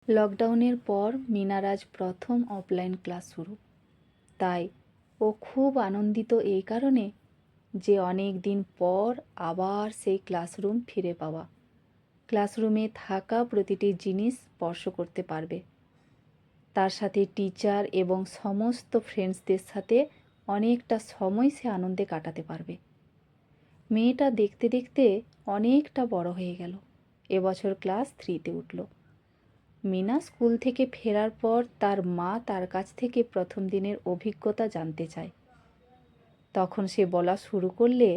লকডাউনের পর মিনার আজ প্রথম অফলাইন ক্লাস শুরু। তাই ও খুব আনন্দিত এই কারণে যে অনেক দিন পর আবার সেই ক্লাসরুম ফিরে পাওয়া। ক্লাসরুমে থাকা প্রতিটি জিনিস স্পর্শ করতে পারবে। তার সাথে টিচার এবং সমস্ত ফ্রেন্ডসদের সাথে অনেকটা সময় সে আনন্দে কাটাতে পারবে। মেয়েটা দেখতে দেখতে অনেকটা বড় হয়ে গেল। এবছর ক্লাস 3তে উঠল। মিনা স্কুল থেকে ফেরার পর তার মা তার কাছ থেকে প্রথম দিনের অভিজ্ঞতা জানতে চায়। তখন সে বলা শুরু করলে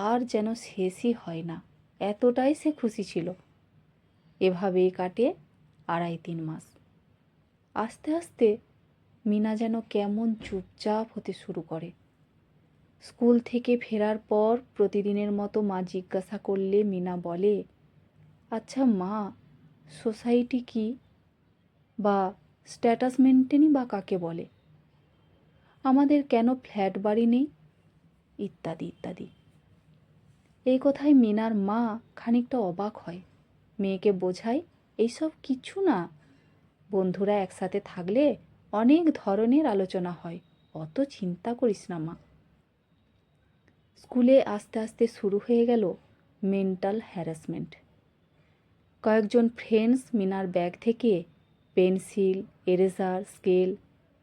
আর যেন শেষই হয় না, এতটাই সে খুশি ছিল। এভাবেই কাটে 2.5-3 মাস। আস্তে আস্তে মিনা যেন কেমন চুপচাপ হতে শুরু করে। স্কুল থেকে ফেরার পর প্রতিদিনের মতো মা জিজ্ঞাসা করলে মিনা বলে, আচ্ছা মা, সোসাইটি কি, বা স্ট্যাটাস মেনটেনই বা কাকে বলে, আমাদের কেন ফ্ল্যাট বাড়ি নেই, ইত্যাদি ইত্যাদি। এই কথায় মিনার মা খানিকটা অবাক হয়। মেয়েকে বোঝায় এইসব কিছু না, বন্ধুরা একসাথে থাকলে অনেক ধরনের আলোচনা হয়, অত চিন্তা করিস না মা। স্কুলে আস্তে আস্তে শুরু হয়ে গেল মেন্টাল হ্যারাসমেন্ট। কয়েকজন ফ্রেন্ডস মিনার ব্যাগ থেকে পেন্সিল, এরেজার, স্কেল,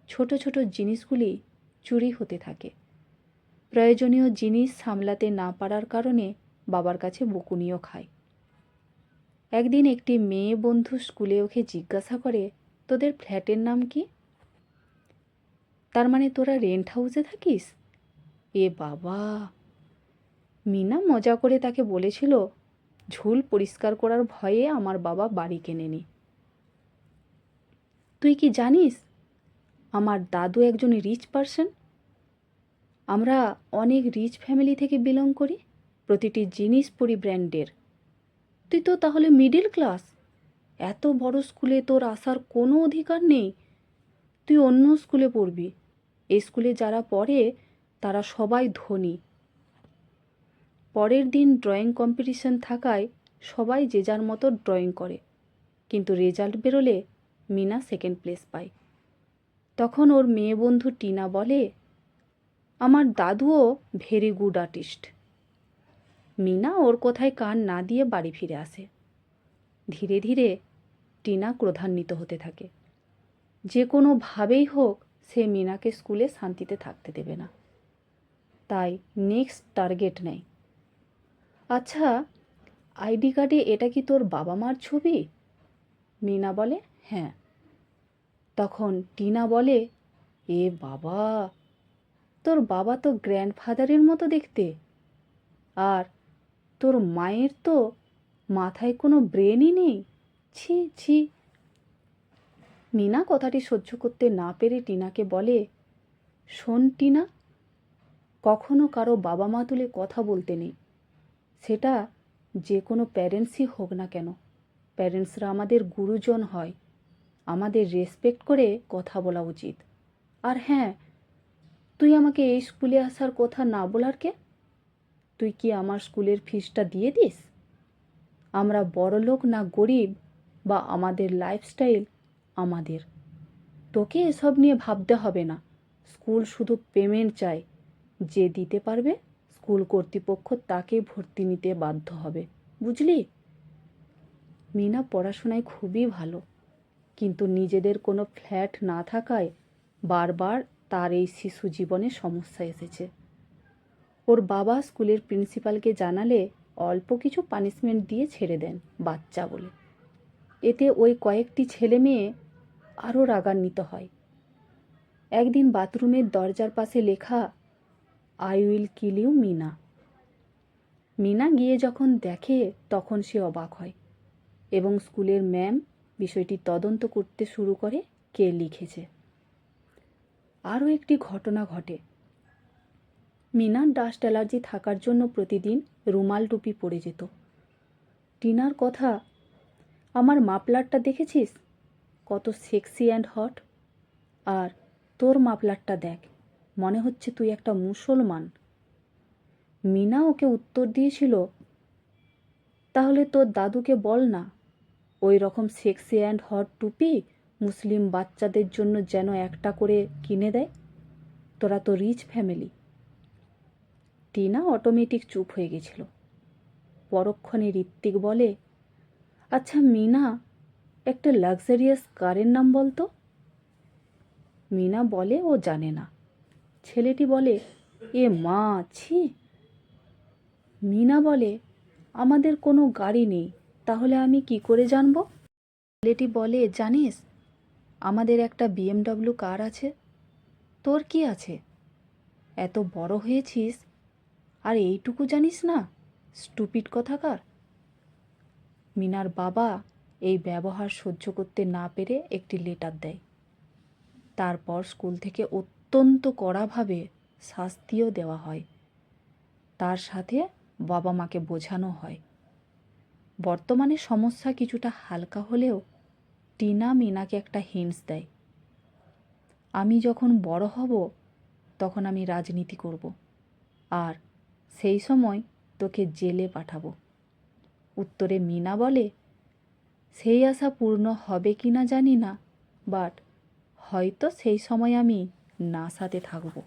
ছোট ছোট জিনিসগুলি চুরি হতে থাকে। প্রয়োজনীয় জিনিস সামলাতে না পারার কারণে বাবার কাছে বকুনিও খায়। একদিন একটি মেয়ে বন্ধু স্কুলে ওকে জিজ্ঞাসা করে, তোদের ফ্ল্যাটের নাম কি? তার মানে তোরা রেন্ট হাউসে থাকিস? এ বাবা! মিনা মজা করে তাকে বলেছিল, ঝুল পরিষ্কার করার ভয়ে আমার বাবা বাড়ি কেনেনি। তুই কি জানিস আমার দাদু একজন রিচ পারসন? আমরা অনেক রিচ ফ্যামিলি থেকে বিলং করি, প্রতিটি জিনিস পরি ব্র্যান্ডের। তুই তো তাহলে মিডিল ক্লাস। এত বড় স্কুলে তোর আসার কোনো অধিকার নেই। তুই অন্য স্কুলে পড়বি। এই স্কুলে যারা পড়ে তারা সবাই ধনী। পরের দিন ড্রয়িং কম্পিটিশন থাকায় সবাই যে যার মতো ড্রয়িং করে, কিন্তু রেজাল্ট বেরোলে মিনা সেকেন্ড প্লেস পায়। তখন ওর মেয়ে বন্ধু টিনা বলে, আমার দাদুও ভেরি গুড আর্টিস্ট। মিনা ওর কথায় কান না দিয়ে বাড়ি ফিরে আসে। ধীরে ধীরে টিনা ক্রোধান্বিত হতে থাকে। যে কোনোভাবেই হোক সে মিনাকে স্কুলে শান্তিতে থাকতে দেবে না। তাই নেক্সট টার্গেট নেয়। আচ্ছা, আইডি কার্ডে এটা কি তোর বাবা মার ছবি? মিনা বলে, হ্যাঁ। তখন টিনা বলে, এ বাবা, তোর বাবা তো গ্র্যান্ডফাদারের মতো দেখতে, আর তোর মায়ের তো মাথায় কোনো ব্রেনই নেই, ছি ছি। মিনা কথাটি সহ্য করতে না পেরে টিনাকে বলে, শোন টিনা, কখনো কারো বাবা মা তুলে কথা বলতে নেই, সেটা যে কোনো প্যারেন্টসই হোক না কেন। প্যারেন্টসরা আমাদের গুরুজন হয়, আমাদের রেসপেক্ট করে কথা বলা উচিত। আর হ্যাঁ, তুই আমাকে এই স্কুলে আসার কথা না বলার কে? তুই কি আমার স্কুলের ফিসটা দিয়ে দিস? আমরা বড়লোক না গরিব, বা আমাদের লাইফস্টাইল আমাদের, তোকে এসব নিয়ে ভাবতে হবে না। স্কুল শুধু পেমেন্ট চায়, যে দিতে পারবে স্কুল কর্তৃপক্ষ তাকে ভর্তি নিতে বাধ্য হবে, বুঝলি? মিনা পড়াশোনায় খুবই ভালো, কিন্তু নিজেদের কোনো ফ্ল্যাট না থাকায় বারবার তার এই শিশু জীবনে সমস্যা এসেছে। ওর বাবা স্কুলের প্রিন্সিপালকে জানালে অল্প কিছু পানিশমেন্ট দিয়ে ছেড়ে দেন, বাচ্চা বলে। এতে ওই কয়েকটি ছেলে মেয়ে আরও রাগান্বিত হয়। একদিন বাথরুমের দরজার পাশে লেখা, I will kill you Meena. Meena গিয়ে যখন দেখে তখন সে অবাক হয় এবং স্কুলের ম্যাম বিষয়টি তদন্ত করতে শুরু করে কে লিখেছে। আরও একটি ঘটনা ঘটে। মিনার ডাস্ট অ্যালার্জি থাকার জন্য প্রতিদিন রুমাল টুপি পরে যেত। টিনার কথা, আমার মাফলারটা দেখেছিস কত সেক্সি অ্যান্ড হট, আর তোর মাফলারটা দেখ, মনে হচ্ছে তুই একটা মুসলমান। মিনা ওকে উত্তর দিয়েছিল, তাহলে তোর দাদুকে বল না ওই রকম সেক্সি অ্যান্ড হট টুপি মুসলিম বাচ্চাদের জন্য যেন একটা করে কিনে দেয়। তোরা তো রিচ ফ্যামিলি। টিনা অটোমেটিক চুপ হয়ে গেছিল। পরক্ষণে ঋত্বিক বলে, আচ্ছা মিনা, একটা লাক্সারিয়াস কারের নাম বলতো। মিনা বলে ও জানে না। ছেলেটি বলে, এ মা, ছি। মিনা বলে, আমাদের কোনো গাড়ি নেই, তাহলে আমি কি করে জানবো? ছেলেটি বলে, জানিস, আমাদের একটা BMW কার আছে। তোর কি আছে? এত বড় হয়েছিস আর এইটুকু জানিস না, স্টুপিড কথাকার। মিনার বাবা এই ব্যবহার সহ্য করতে না পেরে একটি লেটার দেয়। তারপর স্কুল থেকে অত্যন্ত কড়াভাবে শাস্তিও দেওয়া হয়। তার সাথে বাবা মাকে বোঝানো হয়। বর্তমানে সমস্যা কিছুটা হালকা হলেও টিনা মিনাকে একটা হিন্টস দেয়, আমি যখন বড় হব তখন আমি রাজনীতি করব, আর সেই সময় তোকে জেলে পাঠাবো। উত্তরে মিনা বলে, সেই আশা পূর্ণ হবে কি না জানি না, বাট হয়তো সেই সময় আমি নাসাতে থাকবো।